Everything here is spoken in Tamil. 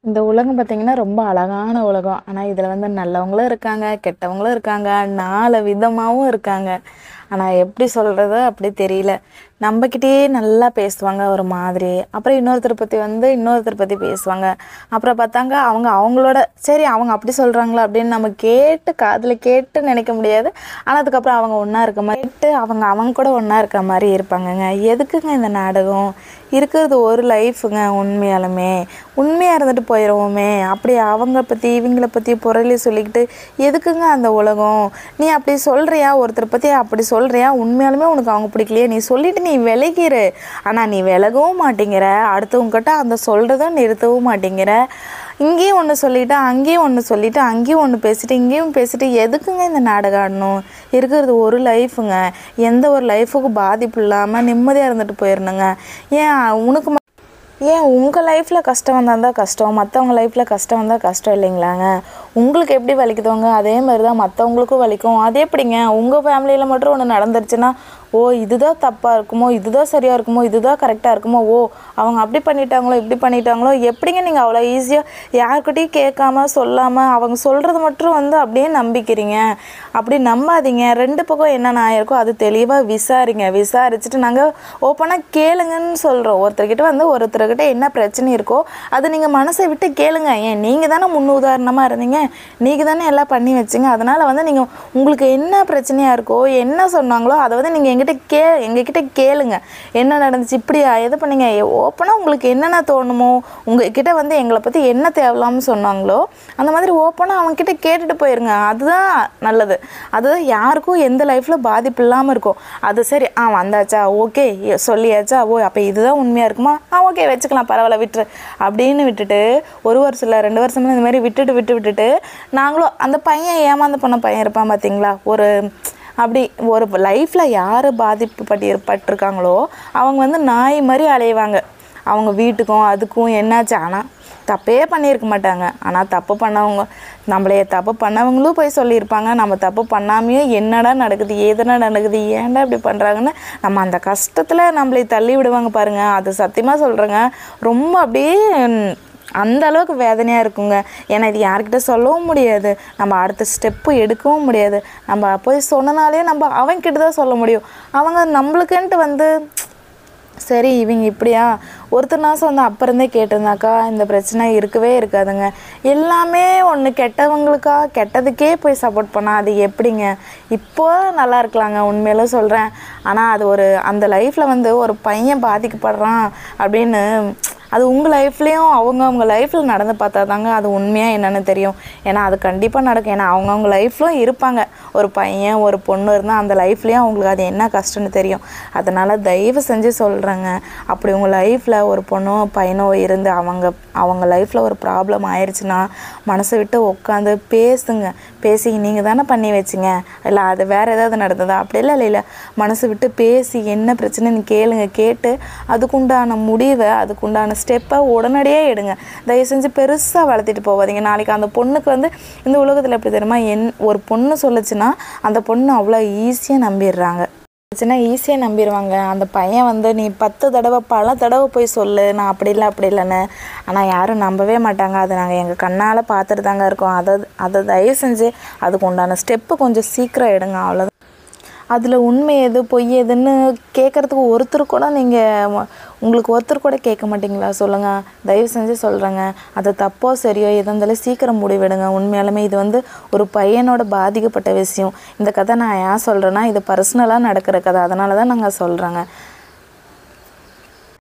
இந்த உலகம் பார்த்தீங்கன்னா, ரொம்ப அழகான உலகம். ஆனா, இதுல வந்து நல்லவங்களும் இருக்காங்க, கெட்டவங்களும் இருக்காங்க, 4 விதமாவும் இருக்காங்க. ஆனா, எப்படி சொல்றது அப்படி தெரியல. நம்மகிட்டயே நல்லா பேசுவாங்க ஒரு மாதிரி. அப்புறம் இன்னொருத்தர் பத்தி பேசுவாங்க. அப்புறம் பார்த்தாங்க அவங்க அவங்களோட சரி அவங்க அப்படி சொல்றாங்களா அப்படின்னு நம்ம கேட்டு காதுல கேட்டு நினைக்க முடியாது. ஆனா, அதுக்கப்புறம் அவங்க ஒண்ணா இருக்க மாரி கேட்டு அவங்க அவங்க கூட ஒண்ணா இருக்க மாரி இருப்பாங்கங்க. எதுக்குங்க இந்த நாடகம்? இருக்கிறது ஒரு லைஃப்ங்க உண்மையாலுமே. உண்மையா இருந்துட்டு போயிருவோமே. அப்படி அவங்க பத்தி இவங்கள பத்தி புரளி சொல்லிக்கிட்டு எதுக்குங்க அந்த உலகம்? நீ அப்படி சொல்றியா? ஒருத்தர பத்தி அப்படி சொல்றியா? உண்மையாலுமே உனக்கு அவங்க பிடிக்கலையா? நீ சொல்லிட்டு நீ விலகிரு. ஆனா நீ விலகவும் மாட்டேங்கிற. அடுத்தவங்ககிட்ட அந்த சொல்றத நிறுத்தவும் மாட்டேங்கிற. இங்கேயும் ஒன்று சொல்லிட்டு அங்கேயும் ஒன்று சொல்லிட்டு அங்கேயும் ஒன்று பேசிட்டு இங்கேயும் பேசிட்டு எதுக்குங்க இந்த நாடகம் ஆடணும்? இருக்கிறது ஒரு லைஃபுங்க. எந்த ஒரு லைஃபுக்கும் பாதிப்பு இல்லாமல் நிம்மதியாக இருந்துட்டு போயிடணுங்க. ஏன் உனக்கு ஏன் உங்கள் லைஃப்பில் கஷ்டம் வந்தால் தான் கஷ்டம், மற்றவங்க லைஃப்பில் கஷ்டம் வந்தால் கஷ்டம் இல்லைங்களாங்க? உங்களுக்கு எப்படி வலிக்குதோங்க அதே மாதிரி தான் மற்றவங்களுக்கும் வலிக்கும். அது எப்படிங்க உங்கள் ஃபேமிலியில் மட்டும் ஒன்று நடந்துருச்சுன்னா, ஓ இதுதான் தப்பாக இருக்குமோ, இதுதான் சரியாக இருக்குமோ, இதுதான் கரெக்டாக இருக்குமோ, ஓ அவங்க அப்படி பண்ணிட்டாங்களோ இப்படி பண்ணிட்டாங்களோ, எப்படிங்க நீங்கள் அவ்வளோ ஈஸியாக யார்கிட்டையும் கேட்காம சொல்லாமல் அவங்க சொல்கிறது மட்டும் வந்து அப்படியே நம்பிக்கிறீங்க? அப்படி நம்பாதீங்க. 2 பக்கம் என்னென்ன ஆயிருக்கோ அது தெளிவாக விசாரிங்க. விசாரிச்சுட்டு நாங்கள் ஓப்பனாக கேளுங்கன்னு சொல்கிறோம். ஒருத்தர்கிட்ட என்ன பிரச்சனை இருக்கோ அது நீங்கள் மனசை விட்டு கேளுங்க. ஏன் நீங்கள் தானே முன் உதாரணமாக இருந்தீங்க, நீங்கள் தானே எல்லாம் பண்ணி வச்சிங்க. அதனால் வந்து நீங்கள் உங்களுக்கு என்ன பிரச்சனையாக இருக்கோ என்ன சொன்னாங்களோ அதை வந்து நீங்கள் எங்ககிட்ட கேளுங்க. என்ன நடந்துச்சு, இப்படியா எது பண்ணீங்க, ஓப்பனாக உங்களுக்கு என்னென்ன தோணுமோ, உங்ககிட்ட வந்து எங்களை பற்றி என்ன தேவலாம்னு சொன்னாங்களோ அந்த மாதிரி ஓப்பனாக அவங்கக்கிட்ட கேட்டுட்டு போயிருங்க. அதுதான் நல்லது. அது யாருக்கும் எந்த லைஃப்பில் பாதிப்பு இல்லாமல் இருக்கும். அது சரி வந்தாச்சா, ஓகே சொல்லியாச்சா, ஓ அப்போ இதுதான் உண்மையாக இருக்குமா, ஓகே வச்சுக்கலாம் பரவாயில்ல விட்டுரு அப்படின்னு விட்டுட்டு 1 வருஷம் இல்லை 2 வருஷம் இந்த மாதிரி விட்டுட்டு நாங்களும் அந்த பையன் ஏமாந்து போன பையன் இருப்பான் பார்த்தீங்களா, அப்படி ஒரு லைஃப்பில் யார் பட்டிருக்காங்களோ அவங்க வந்து நாய் மாதிரி அலைவாங்க. அவங்க வீட்டுக்கும் அதுக்கும் என்னாச்சு, ஆனால் தப்பே பண்ணியிருக்க மாட்டாங்க. ஆனால் தப்பு பண்ணவங்களும் போய் சொல்லியிருப்பாங்க. நம்ம தப்பு பண்ணாமையே என்னடா நடக்குது ஏதனா நடக்குது ஏன்டா இப்படி பண்ணுறாங்கன்னு நம்ம அந்த கஷ்டத்தில் நம்மளை தள்ளி விடுவாங்க பாருங்கள். அது சத்தியமாக சொல்கிறேங்க, ரொம்ப அப்படியே அந்த அளவுக்கு வேதனையாக இருக்குங்க. ஏன்னா இது யார்கிட்ட சொல்லவும் முடியாது, நம்ம அடுத்த ஸ்டெப்பு எடுக்கவும் முடியாது. நம்ம போய் சொன்னனாலே நம்ம அவங்கக்கிட்ட தான் சொல்ல முடியும். அவங்க நம்மளுக்குன்ட்டு வந்து சரி இவங்க இப்படியா ஒருத்தர் நாசம் வந்து அப்போ இருந்தே கேட்டிருந்தாக்கா இந்த பிரச்சனை இருக்கவே இருக்காதுங்க. எல்லாமே ஒன்று கெட்டதுக்கே போய் சப்போர்ட் பண்ணால் அது எப்படிங்க? இப்போ நல்லா இருக்கலாங்க உண்மையில சொல்கிறேன். ஆனால் அது அந்த லைஃப்பில் வந்து ஒரு பையன் பாதிக்கப்படுறான் அப்படின்னு அது உங்கள் லைஃப்லேயும் அவங்க லைஃப்பில் நடந்து பார்த்தா தாங்க அது உண்மையாக என்னென்னு தெரியும். ஏன்னா அது கண்டிப்பாக நடக்கும். ஏன்னா அவங்க லைஃப்லும் இருப்பாங்க. ஒரு பையன் ஒரு பொண்ணு இருந்தால் அந்த லைஃப்லேயும் அவங்களுக்கு அது என்ன கஷ்டம்னு தெரியும். அதனால் தயவு செஞ்சு சொல்கிறேங்க, அப்படி உங்கள் லைஃப்பில் ஒரு பொண்ணோ பையனோ இருந்து அவங்க லைஃப்பில் ஒரு ப்ராப்ளம் ஆயிடுச்சுன்னா மனசை விட்டு உட்காந்து பேசுங்க. பேசி நீங்கள் தானே பண்ணி வச்சிங்க, இல்லை அது வேறு ஏதாவது நடந்ததா, அப்படி இல்லை மனசு விட்டு பேசி என்ன பிரச்சனைன்னு கேளுங்க. கேட்டு அதுக்குண்டான முடிவை அதுக்குண்டான ஸ்டெப்பை உடனடியே எடுங்க. தயவு செஞ்சு பெருசாக வளர்த்திட்டு போகாதீங்க. நாளைக்கு அந்த பொண்ணுக்கு வந்து இந்த உலகத்தில் எப்படி தெரியுமா, ஒரு பொண்ணு சொல்லுச்சுன்னா அந்த பொண்ணு அவ்வளோ ஈஸியாக நம்பிடுவாங்க. அந்த பையன் வந்து நீ 10 தடவை பல தடவை போய் சொல்லு நான் அப்படி இல்லைன்னு, ஆனால் யாரும் நம்பவே மாட்டாங்க. அதை நாங்கள் எங்கள் கண்ணால் பார்த்துட்டு தாங்க இருக்கோம். அதை தயவு செஞ்சு அதுக்கு உண்டான ஸ்டெப்பு கொஞ்சம் சீக்கிரம் எடுங்க. அவ்வளோதான். அதில் உண்மை எது பொய் எதுன்னு கேட்குறதுக்கு ஒருத்தர் கூட கேட்க மாட்டிங்களா சொல்லுங்கள். தயவு செஞ்சு சொல்கிறேங்க, அது தப்போ சரியோ எது இருந்தாலும் சீக்கிரம் முடிவெடுங்க. உண்மையாலுமே இது வந்து ஒரு பையனோட பாதிக்கப்பட்ட விஷயம். இந்த கதை நான் ஏன் சொல்கிறேன்னா இது பர்சனலாக நடக்கிற கதை, அதனால தான் நாங்கள் சொல்கிறேங்க.